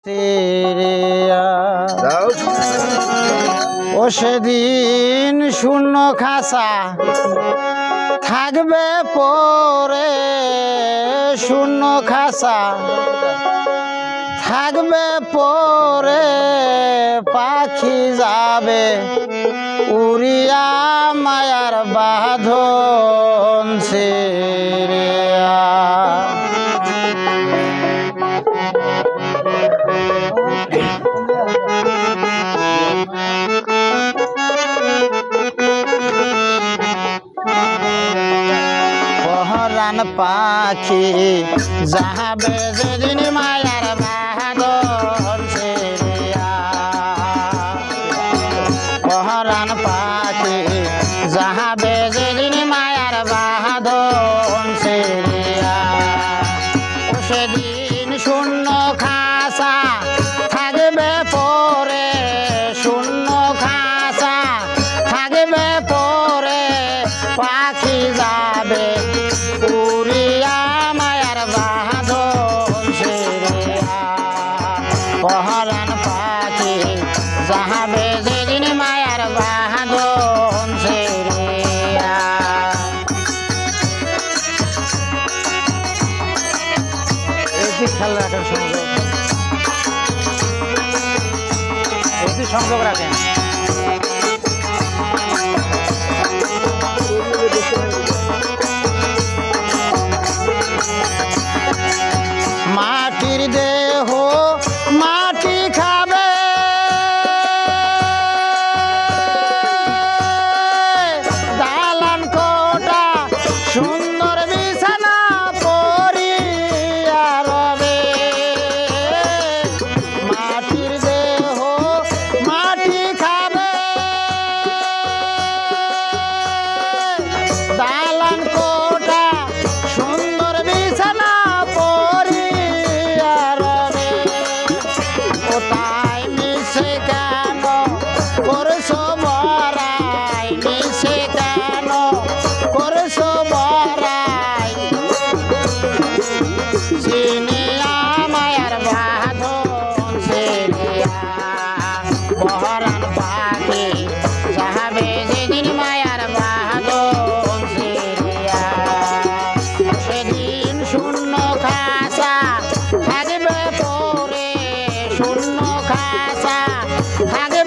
ও সেদিন শূন্য খাসা থাকবে পরে, শূন্য খাসা থাকবে পরে, পাখি যাবে উড়িয়া মায়ার বাঁধন ছেড়িয়া। পহরান পাখি যাবে যেদিন মায়ার বাঁধন ছেড়িয়া। পহরান পাখি যাবে যেদিন মায়ার বাঁধন ছেড়িয়া। সেদিন শূন্য খাসা থাকবে পরে, শূন্য খাসা থাকবে পরে, পাখি যাবে উড়িয়া মায়ার বাঁধন ছেড়িয়া। পহরান পাখি যাবে যেদিন মায়ার বাঁধন ছেড়িয়া। এটি খেয়াল রাখার সংযোগ, এটি সংযোগ রাখেন। মাটির দেহ মাটি খাবে, দালান কোটা সুন্দর বিছানা পরিয়া রবে। মাটির দেহ মাটি খাবে, দালান কোটা সুন্দর বিছানা পরিয়া রবে। কোথায় মিশে কেন করছো বড়াই, মিশে কেন করছো বড়াই, চিনিয়া মায়ার বাঁধন ছেড়িয়া। পহরান পাখি যাবে যেদিন মায়ার বাঁধন ছেড়িয়া। সেদিন শূন্য খাসা থাকবে পরে, শূন্য খাসা থাকবে